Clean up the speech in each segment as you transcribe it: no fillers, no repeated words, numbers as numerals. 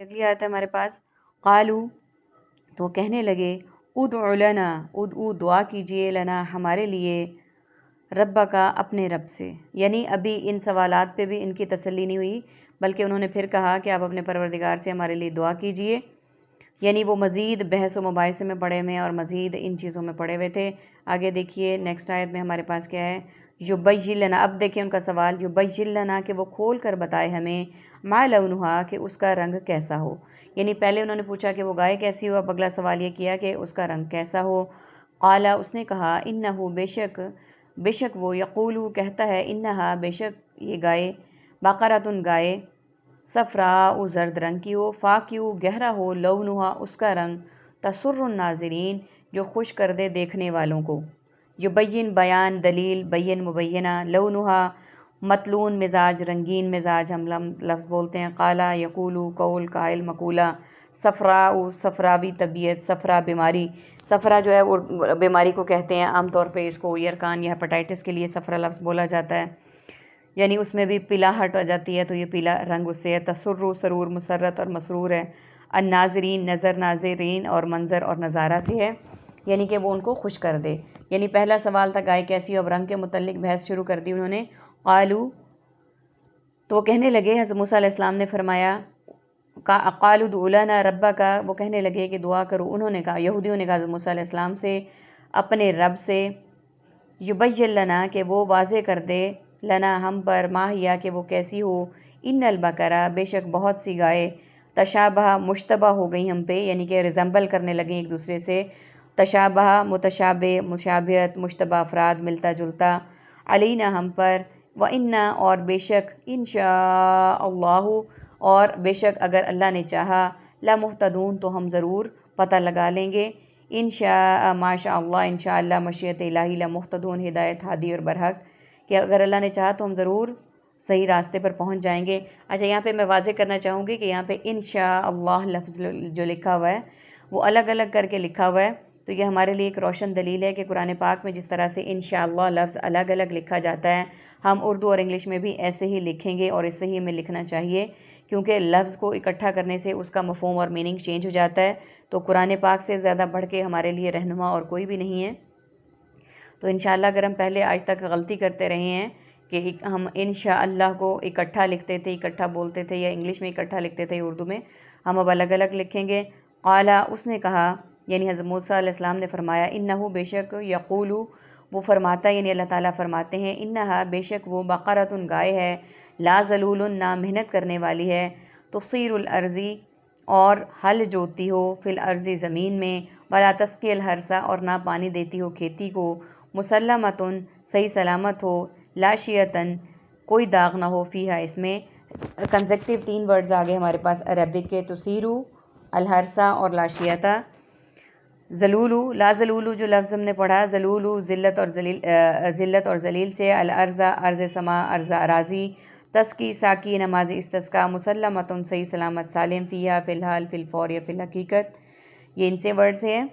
اگلی آیت ہے ہمارے پاس قالو، تو کہنے لگے ادع لنا، ادعو دعا کیجئے لنا ہمارے لیے، ربا کا اپنے رب سے۔ یعنی ابھی ان سوالات پہ بھی ان کی تسلی نہیں ہوئی، بلکہ انہوں نے پھر کہا کہ آپ اپنے پروردگار سے ہمارے لیے دعا کیجئے۔ یعنی وہ مزید بحث و مباحثے میں پڑے ہوئے اور مزید ان چیزوں میں پڑے ہوئے تھے۔ آگے دیکھیے نیکسٹ آیت میں ہمارے پاس کیا ہے، یبین لنا، اب دیکھیں ان کا سوال، یبین لنا کہ وہ کھول کر بتائے ہمیں، ما لونہا کہ اس کا رنگ کیسا ہو۔ یعنی پہلے انہوں نے پوچھا کہ وہ گائے کیسی ہو، اب اگلا سوال یہ کیا کہ اس کا رنگ کیسا ہو۔ قالا، اس نے کہا، انہو بے شک وہ، یقولو کہتا ہے، انہا بے شک یہ گائے، بقرۃ گائے، صفراء زرد رنگ کی ہو، فاقع گہرا ہو، لونہا اس کا رنگ، تسر الناظرین جو خوش کر دے دیکھنے والوں کو۔ یبین بیان دلیل، بین مبینہ، لونہا متلون مزاج، رنگین مزاج ہم لفظ بولتے ہیں۔ قالا یقولو قول، قائل مقولہ، صفراء صفراوی طبیعت، صفرا بیماری، صفرا جو ہے وہ بیماری کو کہتے ہیں، عام طور پہ اس کو یرکان یا ہیپاٹائٹس کے لیے صفرا لفظ بولا جاتا ہے، یعنی اس میں بھی پیلاہٹ ہو جاتی ہے تو یہ پیلا رنگ اس سے ہے۔ تسر سرور، مسرت اور مسرور ہے۔ الناظرین نظر، ناظرین اور منظر اور نظارہ سے ہے، یعنی کہ وہ ان کو خوش کر دے۔ یعنی پہلا سوال تھا گائے کیسی ہو، اب رنگ کے متعلق بحث شروع کر دی انہوں نے۔ قالو، تو وہ کہنے لگے، حضرت موسیٰ علیہ السلام نے فرمایا، قالوا ادع لنا ربک، وہ کہنے لگے کہ دعا کرو، انہوں نے کہا، یہودیوں نے کہا حضرت موسیٰ علیہ السلام سے، اپنے رب سے، یبین لنا کہ وہ واضح کر دے، لنا ہم پر، ما ہیا کہ وہ کیسی ہو، ان البقرہ بے شک بہت سی گائے، تشابہ مشتبہ ہو گئی ہم پہ، یعنی کہ ریزمبل کرنے لگیں ایک دوسرے سے، تشابہ متشابہ، مشابہت مشتبہ افراد ملتا جلتا، علینا ہم پر، وَإِنَّا اور بے شک، انشاء اللہ اور بے شک اگر اللہ نے چاہا، لَمُہْتَدُونَ تو ہم ضرور پتہ لگا لیں گے، انشاء ماشاء اللہ، انشاءاللہ مشیت الہی، لَمُہْتَدُونَ ہدایت ہادی اور برحق، کہ اگر اللہ نے چاہا تو ہم ضرور صحیح راستے پر پہنچ جائیں گے۔ اچھا، یہاں پہ میں واضح کرنا چاہوں گی کہ یہاں پہ انشاء اللہ لفظ جو لکھا ہوا ہے وہ الگ الگ کر کے لکھا ہوا ہے، تو یہ ہمارے لیے ایک روشن دلیل ہے کہ قرآن پاک میں جس طرح سے انشاءاللہ لفظ الگ الگ لکھا جاتا ہے، ہم اردو اور انگلش میں بھی ایسے ہی لکھیں گے، اور اس سے ہی ہمیں لکھنا چاہیے، کیونکہ لفظ کو اکٹھا کرنے سے اس کا مفہوم اور میننگ چینج ہو جاتا ہے۔ تو قرآن پاک سے زیادہ بڑھ کے ہمارے لیے رہنما اور کوئی بھی نہیں ہے۔ تو انشاءاللہ اگر ہم پہلے آج تک غلطی کرتے رہے ہیں کہ ہم انشاءاللہ کو اکٹھا لکھتے تھے، اکٹھا بولتے تھے، یا انگلش میں اکٹھا لکھتے تھے اردو میں، ہم اب الگ الگ لکھیں گے۔ قالا، اس نے کہا، یعنی حضرت موسیٰ علیہ السلام نے فرمایا، انہو بے شک، یقولو وہ فرماتا ہے، یعنی اللہ تعالیٰ فرماتے ہیں، انہا بے شک وہ، بقرۃ گائے ہے، لا ذلول نہ محنت کرنے والی ہے، تثیر الارض اور حل جوتی ہو، فی الارض زمین میں، ولا تسقی الحرث اور نہ پانی دیتی ہو کھیتی کو، مسلمۃ صحیح سلامت ہو، لا شیۃ کوئی داغ نہ ہو، فیہا اس میں، کنزیکٹیو 3 ورڈز آگے ہمارے پاس عربک کے، تثیرو، الحرث اور لا شیۃ۔ ذلولو، لا ذلولو جو لفظ ہم نے پڑھا، ذلولو ذلت اور ذلیل سے، الارض ارض سما، ارض اراضی، تسکی ساکی نماز استسقا، مسلمۃ صحیح سلامت، سالم، فیہا فی الحال، فی الفور یا فی الحقیقت، یہ ان سے ورڈ سے ہیں۔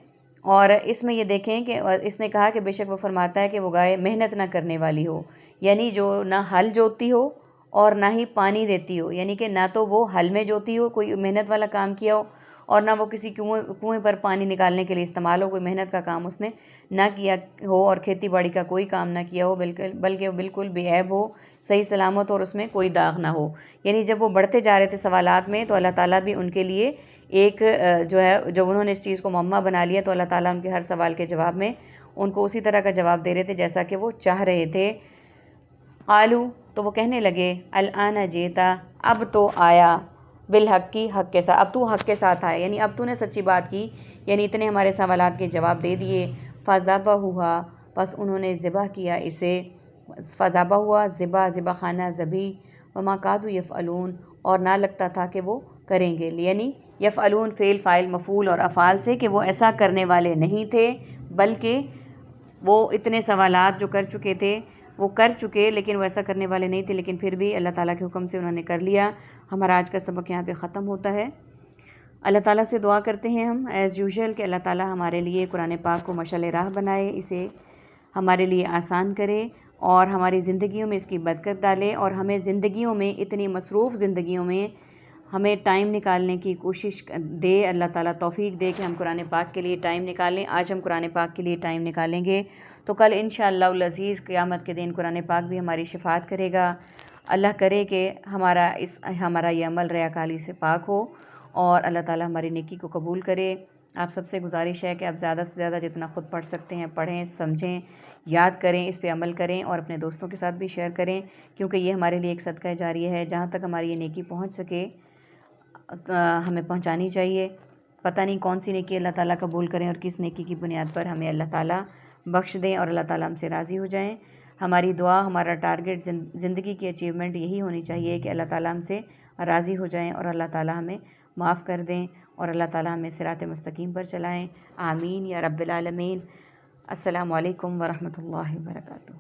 اور اس میں یہ دیکھیں کہ اس نے کہا کہ بے شک وہ فرماتا ہے کہ وہ گائے محنت نہ کرنے والی ہو، یعنی جو نہ ہل جوتی ہو اور نہ ہی پانی دیتی ہو، یعنی کہ نہ تو وہ ہل میں جوتی ہو، کوئی محنت والا کام کیا ہو، اور نہ وہ کسی کنویں پر پانی نکالنے کے لیے استعمال ہو، کوئی محنت کا کام اس نے نہ کیا ہو، اور کھیتی باڑی کا کوئی کام نہ کیا ہو، بلکہ وہ بالکل بے عیب ہو، صحیح سلامت ہو، اور اس میں کوئی داغ نہ ہو۔ یعنی جب وہ بڑھتے جا رہے تھے سوالات میں، تو اللہ تعالیٰ بھی ان کے لیے ایک جو ہے، جب انہوں نے اس چیز کو معمہ بنا لیا، تو اللہ تعالیٰ ان کے ہر سوال کے جواب میں ان کو اسی طرح کا جواب دے رہے تھے جیسا کہ وہ چاہ رہے تھے۔ قالو، تو وہ کہنے لگے، الآن جیتا اب تو آیا، بالحق کی حق کے ساتھ، اب تو حق کے ساتھ آیا، یعنی اب تو نے سچی بات کی، یعنی اتنے ہمارے سوالات کے جواب دے دیے۔ فذبحوہا پس انہوں نے ذبح کیا اسے، فذبح ہوا ذبح خانہ ذبی، وما کادوا یفعلون اور نہ لگتا تھا کہ وہ کریں گے، یعنی یفعلون فعل فاعل مفعول اور افعال سے، کہ وہ ایسا کرنے والے نہیں تھے، بلکہ وہ اتنے سوالات جو کر چکے تھے وہ کر چکے، لیکن وہ ایسا کرنے والے نہیں تھے، لیکن پھر بھی اللہ تعالیٰ کے حکم سے انہوں نے کر لیا۔ ہمارا آج کا سبق یہاں پہ ختم ہوتا ہے۔ اللہ تعالیٰ سے دعا کرتے ہیں ہم ایز یوزول کہ اللہ تعالیٰ ہمارے لیے قرآن پاک کو مشعل راہ بنائے، اسے ہمارے لیے آسان کرے، اور ہماری زندگیوں میں اس کی برکت ڈالے، اور ہمیں زندگیوں میں، اتنی مصروف زندگیوں میں، ہمیں ٹائم نکالنے کی کوشش دے، اللہ تعالیٰ توفیق دے کہ ہم قرآن پاک کے لیے ٹائم نکالیں۔ آج ہم قرآن پاک کے لیے ٹائم نکالیں گے تو کل انشاءاللہ العزیز قیامت کے دن قرآن پاک بھی ہماری شفاعت کرے گا۔ اللہ کرے کہ ہمارا یہ عمل ریاکاری سے پاک ہو اور اللہ تعالیٰ ہماری نیکی کو قبول کرے۔ آپ سب سے گزارش ہے کہ آپ زیادہ سے زیادہ جتنا خود پڑھ سکتے ہیں پڑھیں، سمجھیں، یاد کریں، اس پہ عمل کریں اور اپنے دوستوں کے ساتھ بھی شیئر کریں، کیونکہ یہ ہمارے لیے ایک صدقہ جاریہ ہے۔ جہاں تک ہماری یہ نیکی پہنچ سکے ہمیں پہنچانی چاہیے۔ پتہ نہیں کون سی نیکی اللہ تعالیٰ قبول کریں اور کس نیکی کی بنیاد پر ہمیں اللہ تعالیٰ بخش دیں اور اللہ تعالیٰ ہم سے راضی ہو جائیں۔ ہماری دعا، ہمارا ٹارگٹ زندگی کی اچیومنٹ یہی ہونی چاہیے کہ اللہ تعالیٰ ہم سے راضی ہو جائیں اور اللہ تعالیٰ ہمیں معاف کر دیں اور اللہ تعالیٰ ہمیں صراط مستقیم پر چلائیں۔ آمین یا رب العالمین۔ السلام علیکم ورحمۃ اللہ وبرکاتہ۔